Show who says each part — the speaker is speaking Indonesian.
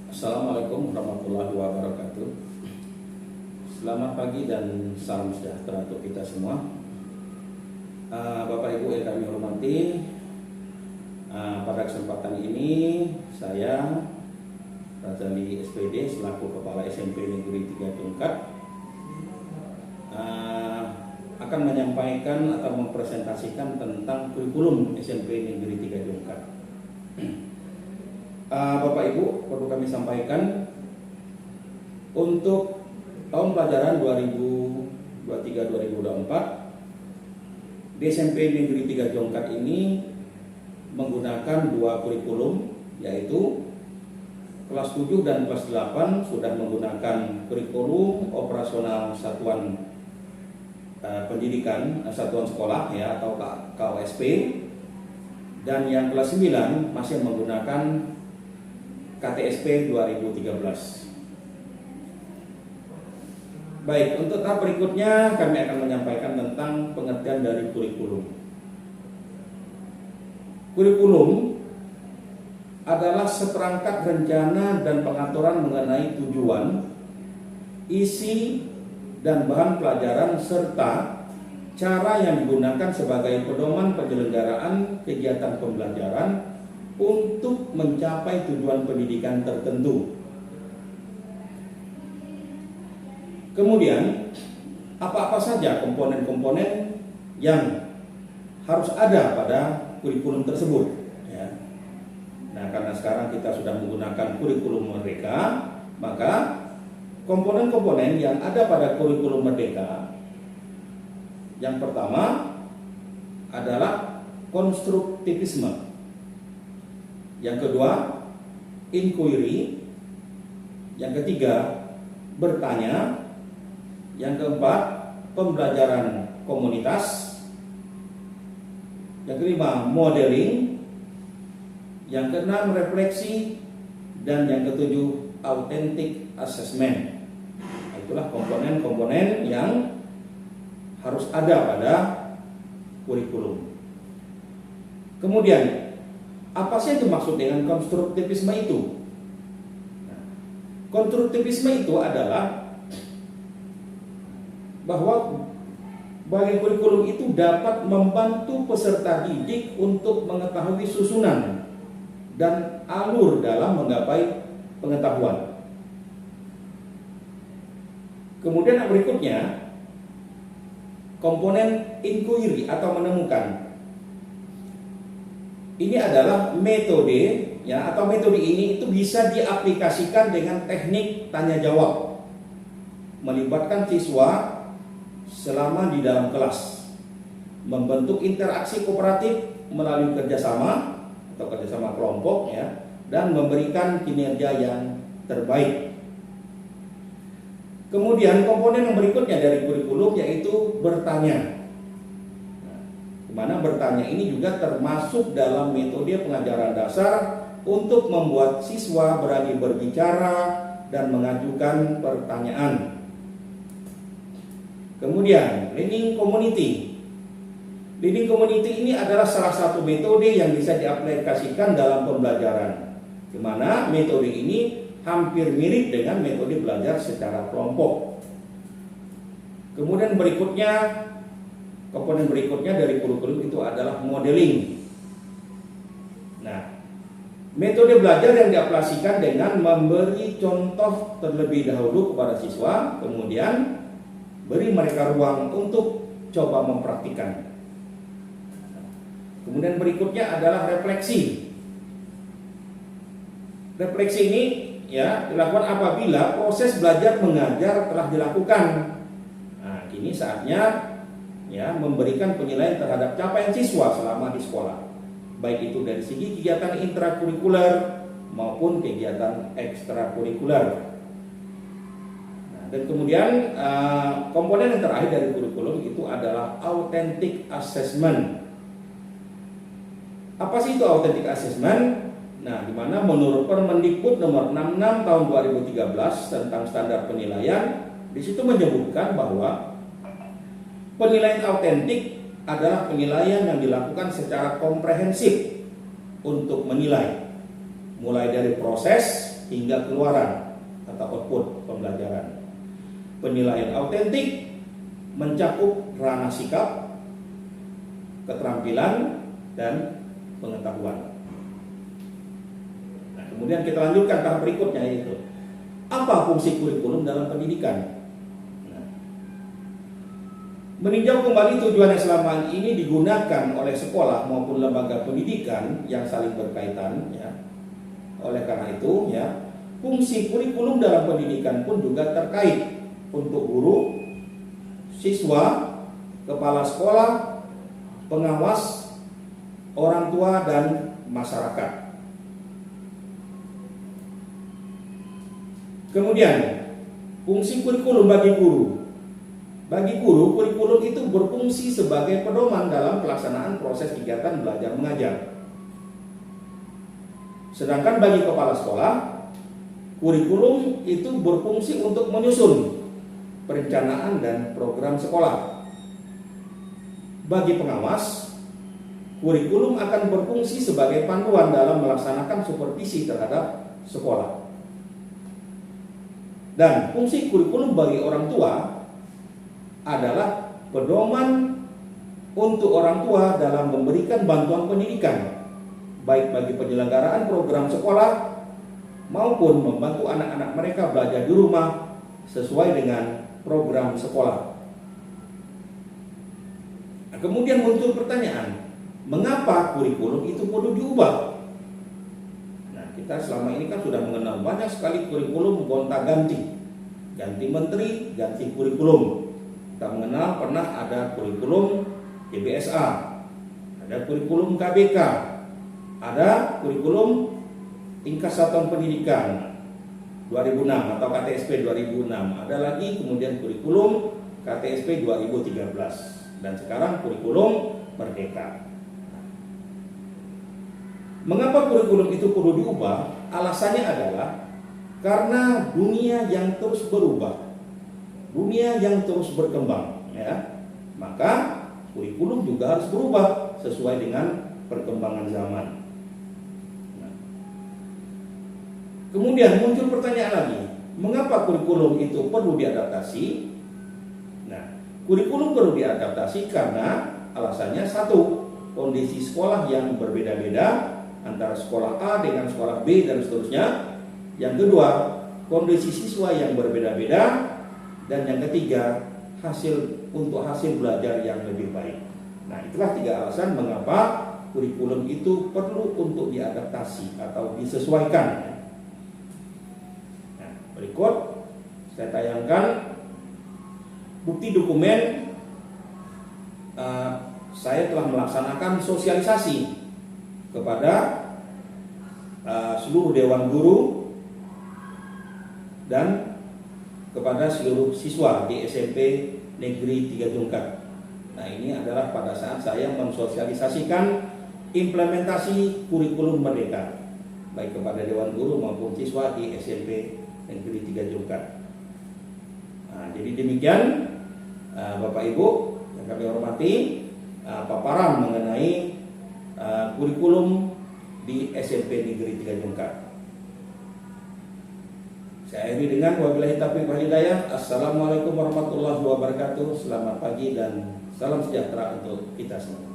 Speaker 1: Assalamualaikum warahmatullahi wabarakatuh. Selamat pagi dan salam sejahtera untuk kita semua. Bapak Ibu yang kami hormati, pada kesempatan ini saya Razali SPD selaku Kepala SMP Negeri 3 Tungkat akan menyampaikan atau mempresentasikan tentang kurikulum SMP Negeri 3 Tungkat. Bapak Ibu, perlu kami sampaikan untuk tahun pelajaran 2023-2024 di SMP Negeri 3 Jongkat ini menggunakan dua kurikulum, yaitu kelas 7 dan kelas 8 sudah menggunakan kurikulum operasional satuan pendidikan, satuan sekolah ya, atau KOSP, dan yang kelas 9 masih menggunakan KTSP 2013. Baik, untuk tahap berikutnya kami akan menyampaikan tentang pengertian dari kurikulum. Kurikulum adalah seperangkat rencana dan pengaturan mengenai tujuan, isi, dan bahan pelajaran serta cara yang digunakan sebagai pedoman penyelenggaraan kegiatan pembelajaran untuk mencapai tujuan pendidikan tertentu. Kemudian, apa-apa saja komponen-komponen yang harus ada pada kurikulum tersebut ya. Nah, karena sekarang kita sudah menggunakan kurikulum Merdeka, maka komponen-komponen yang ada pada kurikulum Merdeka yang pertama adalah konstruktivisme. Yang kedua, inquiry. Yang ketiga, bertanya. Yang keempat, pembelajaran komunitas. Yang kelima, modeling. Yang keenam, refleksi. Dan yang ketujuh, authentic assessment. Itulah komponen-komponen yang harus ada pada kurikulum. Kemudian, apa sih itu maksud dengan konstruktivisme itu? Nah, konstruktivisme itu adalah bahwa bagi kurikulum itu dapat membantu peserta didik untuk mengetahui susunan dan alur dalam menggapai pengetahuan. Kemudian yang berikutnya, komponen inquiry atau menemukan. Ini adalah metode ya, atau metode ini itu bisa diaplikasikan dengan teknik tanya jawab, melibatkan siswa selama di dalam kelas, membentuk interaksi kooperatif melalui kerjasama atau kerjasama kelompok ya, dan memberikan kinerja yang terbaik. Kemudian komponen yang berikutnya dari kurikulum yaitu bertanya. Mana bertanya ini juga termasuk dalam metode pengajaran dasar untuk membuat siswa berani berbicara dan mengajukan pertanyaan. Kemudian learning community. Learning community ini adalah salah satu metode yang bisa diaplikasikan dalam pembelajaran, di mana metode ini hampir mirip dengan metode belajar secara kelompok. Kemudian komponen berikutnya dari kurikulum itu adalah modeling. Nah, metode belajar yang diaplikasikan dengan memberi contoh terlebih dahulu kepada siswa, kemudian beri mereka ruang untuk coba mempraktikkan. Kemudian berikutnya adalah refleksi. Refleksi ini ya dilakukan apabila proses belajar mengajar telah dilakukan. Nah, kini saatnya ya memberikan penilaian terhadap capaian siswa selama di sekolah, baik itu dari segi kegiatan intrakurikuler maupun kegiatan ekstrakurikuler. Nah, dan kemudian komponen yang terakhir dari kurikulum itu adalah authentic assessment. Apa sih itu authentic assessment? Nah, di mana menurut Permendikbud nomor 66 tahun 2013 tentang standar penilaian, di situ menyebutkan bahwa penilaian autentik adalah penilaian yang dilakukan secara komprehensif untuk menilai mulai dari proses, hingga keluaran atau output pembelajaran. Penilaian autentik mencakup ranah sikap, keterampilan, dan pengetahuan. Nah, kemudian kita lanjutkan tahap berikutnya, yaitu apa fungsi kurikulum dalam pendidikan. Meninjau kembali tujuan yang selama ini digunakan oleh sekolah maupun lembaga pendidikan yang saling berkaitan, ya. Oleh karena itu, ya, fungsi kurikulum dalam pendidikan pun juga terkait untuk guru, siswa, kepala sekolah, pengawas, orang tua, dan masyarakat. Kemudian, fungsi kurikulum bagi guru. Bagi guru, kurikulum itu berfungsi sebagai pedoman dalam pelaksanaan proses kegiatan belajar mengajar. Sedangkan bagi kepala sekolah, kurikulum itu berfungsi untuk menyusun perencanaan dan program sekolah. Bagi pengawas, kurikulum akan berfungsi sebagai panduan dalam melaksanakan supervisi terhadap sekolah. Dan fungsi kurikulum bagi orang tua adalah pedoman untuk orang tua dalam memberikan bantuan pendidikan, baik bagi penyelenggaraan program sekolah maupun membantu anak-anak mereka belajar di rumah sesuai dengan program sekolah. Nah, kemudian muncul pertanyaan, mengapa kurikulum itu perlu diubah? Nah, kita selama ini kan sudah mengenal banyak sekali kurikulum gonta-ganti, ganti menteri, ganti kurikulum. Kita mengenal pernah ada kurikulum YBSA, ada kurikulum KBK, ada kurikulum tingkat satuan pendidikan 2006 atau KTSP 2006, ada lagi kemudian kurikulum KTSP 2013, dan sekarang kurikulum Merdeka. Mengapa kurikulum itu perlu diubah? Alasannya adalah karena dunia yang terus berubah, dunia yang terus berkembang, ya, maka kurikulum juga harus berubah sesuai dengan perkembangan zaman. Nah, kemudian muncul pertanyaan lagi, mengapa kurikulum itu perlu diadaptasi? Nah, kurikulum perlu diadaptasi karena alasannya satu, kondisi sekolah yang berbeda-beda antara sekolah A dengan sekolah B dan seterusnya. Yang kedua, kondisi siswa yang berbeda-beda. Dan yang ketiga, hasil belajar yang lebih baik. Nah, itulah 3 alasan mengapa kurikulum itu perlu untuk diadaptasi atau disesuaikan. Nah, berikut saya tayangkan bukti dokumen saya telah melaksanakan sosialisasi kepada seluruh dewan guru dan kepada seluruh siswa di SMP Negeri 3 Jungkat. Nah, ini adalah pada saat saya mensosialisasikan implementasi kurikulum Merdeka, baik kepada Dewan Guru maupun siswa di SMP Negeri 3 Jungkat. Nah, jadi demikian Bapak Ibu yang kami hormati, paparan mengenai kurikulum di SMP Negeri 3 Jungkat. Saya akhiri dengan wabillahi taufiq wal hidayah. Assalamualaikum warahmatullahi wabarakatuh. Selamat pagi dan salam sejahtera untuk kita semua.